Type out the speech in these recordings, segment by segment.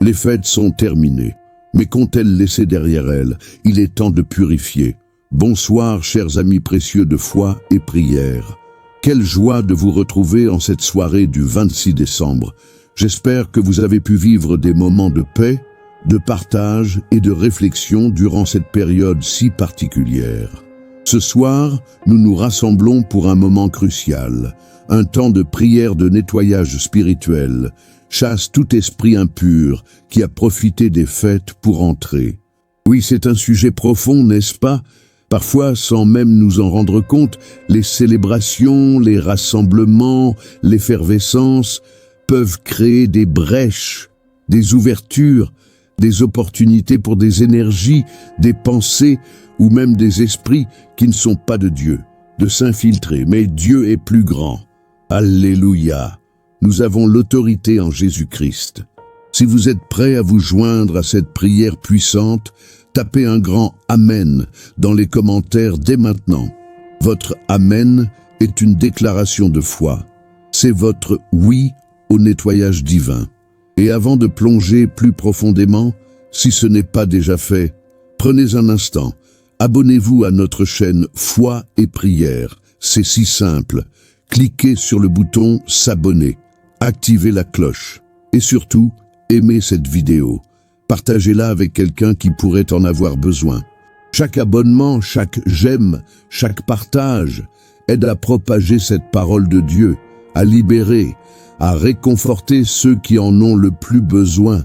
Les fêtes sont terminées, mais qu'ont-elles laissé derrière elles? Il est temps de purifier. Bonsoir, chers amis précieux de foi et prière. Quelle joie de vous retrouver en cette soirée du 26 décembre. J'espère que vous avez pu vivre des moments de paix, de partage et de réflexion durant cette période si particulière. Ce soir, nous nous rassemblons pour un moment crucial, un temps de prière de nettoyage spirituel. Chasse tout esprit impur qui a profité des fêtes pour entrer. Oui, c'est un sujet profond, n'est-ce pas? Parfois, sans même nous en rendre compte, les célébrations, les rassemblements, l'effervescence peuvent créer des brèches, des ouvertures, des opportunités pour des énergies, des pensées ou même des esprits qui ne sont pas de Dieu, de s'infiltrer. Mais Dieu est plus grand. Alléluia! Nous avons l'autorité en Jésus-Christ. Si vous êtes prêts à vous joindre à cette prière puissante, tapez un grand « Amen » dans les commentaires dès maintenant. Votre « Amen » est une déclaration de foi. C'est votre « oui » au nettoyage divin. Et avant de plonger plus profondément, si ce n'est pas déjà fait, prenez un instant, abonnez-vous à notre chaîne Foi et Prière. C'est si simple. Cliquez sur le bouton « S'abonner ». Activez la cloche et surtout, aimez cette vidéo. Partagez-la avec quelqu'un qui pourrait en avoir besoin. Chaque abonnement, chaque j'aime, chaque partage aide à propager cette parole de Dieu, à libérer, à réconforter ceux qui en ont le plus besoin.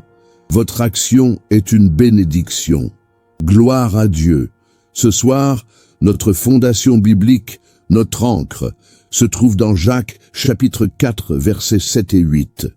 Votre action est une bénédiction. Gloire à Dieu. Ce soir, notre fondation biblique, notre ancre, se trouve dans Jacques, chapitre 4, versets 7 et 8.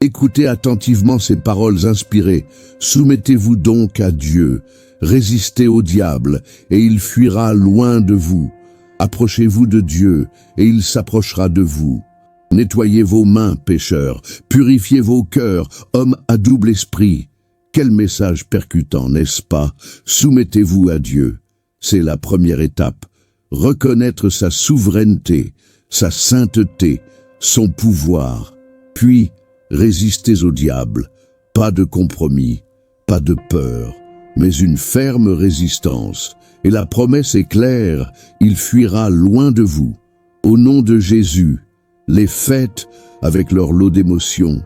Écoutez attentivement ces paroles inspirées. Soumettez-vous donc à Dieu, résistez au diable, et il fuira loin de vous. Approchez-vous de Dieu, et il s'approchera de vous. Nettoyez vos mains, pécheurs, purifiez vos cœurs, hommes à double esprit. Quel message percutant, n'est-ce pas? Soumettez-vous à Dieu. C'est la première étape. Reconnaître sa souveraineté, sa sainteté, son pouvoir. Puis, résistez au diable. Pas de compromis, pas de peur, mais une ferme résistance. Et la promesse est claire, il fuira loin de vous. Au nom de Jésus, les fêtes, avec leur lot d'émotions,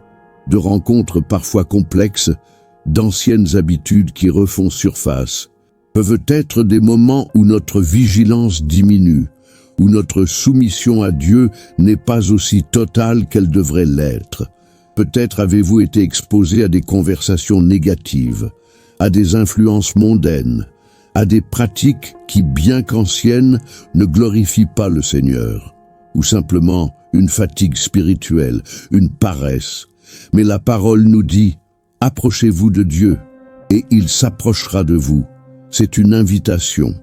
de rencontres parfois complexes, d'anciennes habitudes qui refont surface, peuvent être des moments où notre vigilance diminue, où notre soumission à Dieu n'est pas aussi totale qu'elle devrait l'être. Peut-être avez-vous été exposé à des conversations négatives, à des influences mondaines, à des pratiques qui, bien qu'anciennes, ne glorifient pas le Seigneur, ou simplement une fatigue spirituelle, une paresse. Mais la parole nous dit, approchez-vous de Dieu, et il s'approchera de vous. C'est une invitation,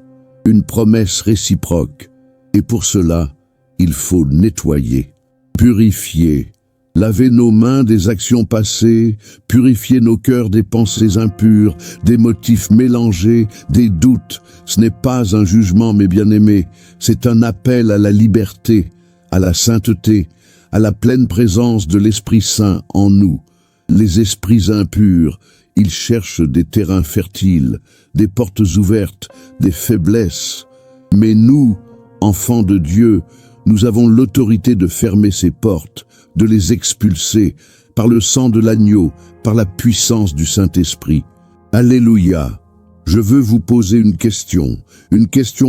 une promesse réciproque. Et pour cela, il faut nettoyer, purifier, laver nos mains des actions passées, purifier nos cœurs des pensées impures, des motifs mélangés, des doutes. Ce n'est pas un jugement, mes bien-aimés, c'est un appel à la liberté, à la sainteté, à la pleine présence de l'Esprit Saint en nous. Les esprits impurs, ils cherchent des terrains fertiles, des portes ouvertes, des faiblesses. Mais nous, enfants de Dieu, nous avons l'autorité de fermer ces portes, de les expulser, par le sang de l'agneau, par la puissance du Saint-Esprit. Alléluia! Je veux vous poser une question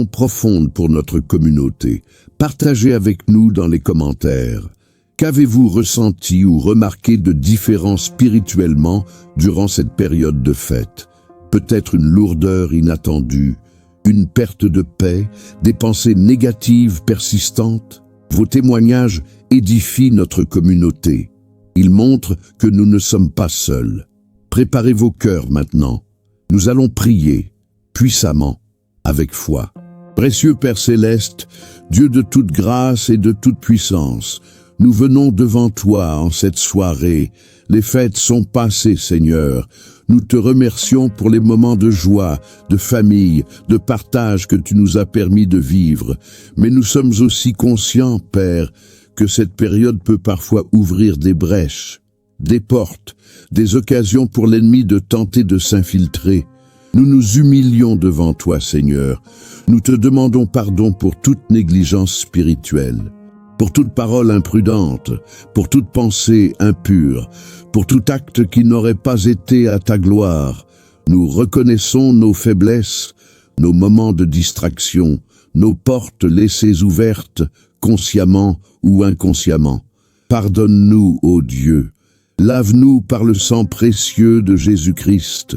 profonde pour notre communauté. Partagez avec nous dans les commentaires. Qu'avez-vous ressenti ou remarqué de différent spirituellement durant cette période de fête? Peut-être une lourdeur inattendue, une perte de paix, des pensées négatives persistantes? Vos témoignages édifient notre communauté. Ils montrent que nous ne sommes pas seuls. Préparez vos cœurs maintenant. Nous allons prier, puissamment, avec foi. Précieux Père Céleste, Dieu de toute grâce et de toute puissance, nous venons devant toi en cette soirée. Les fêtes sont passées, Seigneur. Nous te remercions pour les moments de joie, de famille, de partage que tu nous as permis de vivre. Mais nous sommes aussi conscients, Père, que cette période peut parfois ouvrir des brèches, des portes, des occasions pour l'ennemi de tenter de s'infiltrer. Nous nous humilions devant toi, Seigneur. Nous te demandons pardon pour toute négligence spirituelle, pour toute parole imprudente, pour toute pensée impure, pour tout acte qui n'aurait pas été à ta gloire. Nous reconnaissons nos faiblesses, nos moments de distraction, nos portes laissées ouvertes, consciemment ou inconsciemment. Pardonne-nous, ô Dieu. Lave-nous par le sang précieux de Jésus-Christ.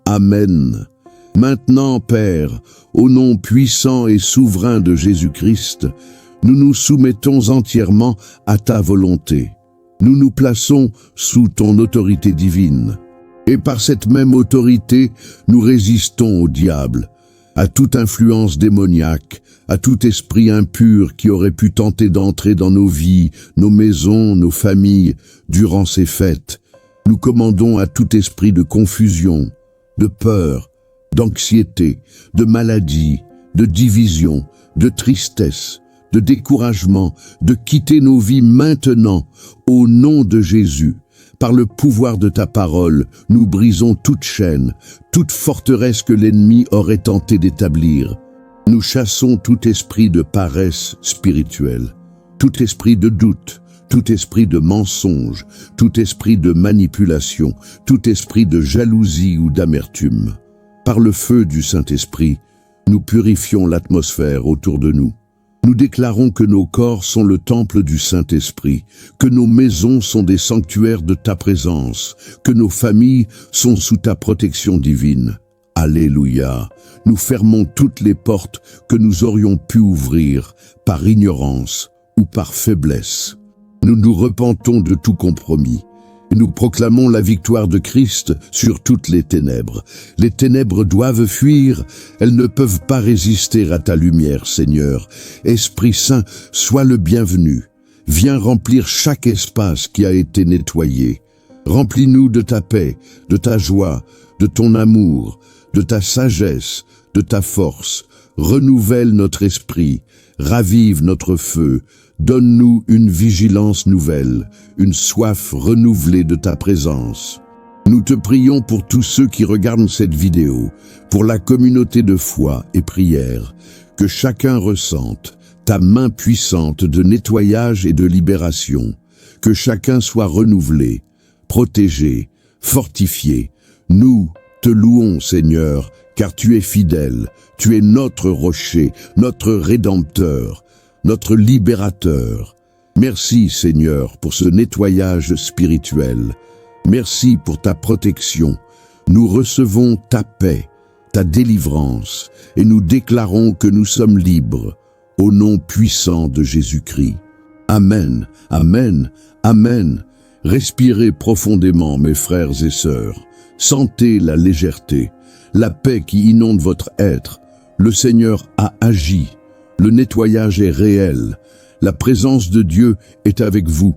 Amen. Maintenant, Père, au nom puissant et souverain de Jésus-Christ, nous nous soumettons entièrement à ta volonté. Nous nous plaçons sous ton autorité divine. Et par cette même autorité, nous résistons au diable, à toute influence démoniaque, à tout esprit impur qui aurait pu tenter d'entrer dans nos vies, nos maisons, nos familles, durant ces fêtes. Nous commandons à tout esprit de confusion, de peur, d'anxiété, de maladie, de division, de tristesse, de découragement, de quitter nos vies maintenant, au nom de Jésus. Par le pouvoir de ta parole, nous brisons toute chaîne, toute forteresse que l'ennemi aurait tenté d'établir. Nous chassons tout esprit de paresse spirituelle, tout esprit de doute, tout esprit de mensonge, tout esprit de manipulation, tout esprit de jalousie ou d'amertume. Par le feu du Saint-Esprit, nous purifions l'atmosphère autour de nous. Nous déclarons que nos corps sont le temple du Saint-Esprit, que nos maisons sont des sanctuaires de ta présence, que nos familles sont sous ta protection divine. Alléluia. Nous fermons toutes les portes que nous aurions pu ouvrir par ignorance ou par faiblesse. Nous nous repentons de tout compromis. Nous proclamons la victoire de Christ sur toutes les ténèbres. Les ténèbres doivent fuir, elles ne peuvent pas résister à ta lumière, Seigneur. Esprit Saint, sois le bienvenu. Viens remplir chaque espace qui a été nettoyé. Remplis-nous de ta paix, de ta joie, de ton amour, de ta sagesse, de ta force. Renouvelle notre esprit, ravive notre feu. Donne-nous une vigilance nouvelle, une soif renouvelée de ta présence. Nous te prions pour tous ceux qui regardent cette vidéo, pour la communauté de foi et prière, que chacun ressente ta main puissante de nettoyage et de libération, que chacun soit renouvelé, protégé, fortifié. Nous te louons, Seigneur, car tu es fidèle, tu es notre rocher, notre rédempteur, notre libérateur. Merci, Seigneur, pour ce nettoyage spirituel. Merci pour ta protection. Nous recevons ta paix, ta délivrance, et nous déclarons que nous sommes libres, au nom puissant de Jésus-Christ. Amen, amen, amen. Respirez profondément, mes frères et sœurs. Sentez la légèreté, la paix qui inonde votre être. Le Seigneur a agi. Le nettoyage est réel. La présence de Dieu est avec vous.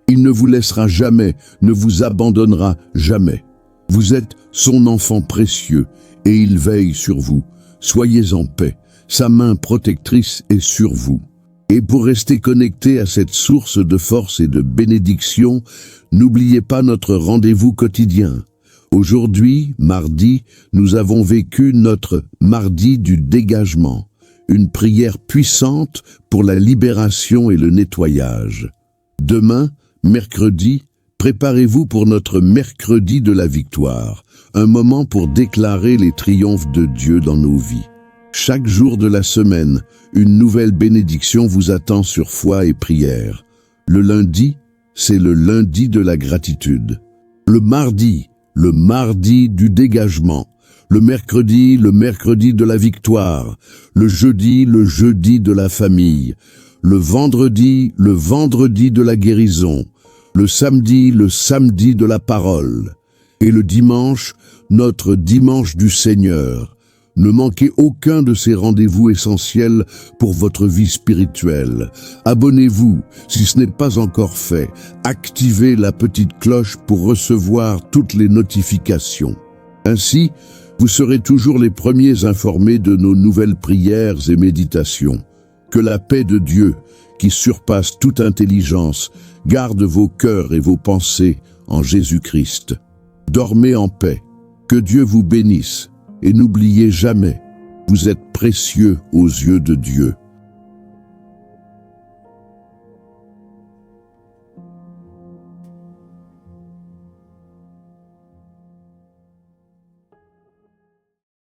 Il ne vous laissera jamais, ne vous abandonnera jamais. Vous êtes son enfant précieux et il veille sur vous. Soyez en paix. Sa main protectrice est sur vous. Et pour rester connecté à cette source de force et de bénédiction, n'oubliez pas notre rendez-vous quotidien. Aujourd'hui, mardi, nous avons vécu notre mardi du dégagement. Une prière puissante pour la libération et le nettoyage. Demain, mercredi, préparez-vous pour notre mercredi de la victoire, un moment pour déclarer les triomphes de Dieu dans nos vies. Chaque jour de la semaine, une nouvelle bénédiction vous attend sur foi et prière. Le lundi, c'est le lundi de la gratitude. Le mardi du dégagement. Le mercredi de la victoire. Le jeudi de la famille. Le vendredi de la guérison. Le samedi de la parole. Et le dimanche, notre dimanche du Seigneur. Ne manquez aucun de ces rendez-vous essentiels pour votre vie spirituelle. Abonnez-vous si ce n'est pas encore fait. Activez la petite cloche pour recevoir toutes les notifications. Ainsi, vous serez toujours les premiers informés de nos nouvelles prières et méditations. Que la paix de Dieu, qui surpasse toute intelligence, garde vos cœurs et vos pensées en Jésus-Christ. Dormez en paix. Que Dieu vous bénisse. Et n'oubliez jamais, vous êtes précieux aux yeux de Dieu.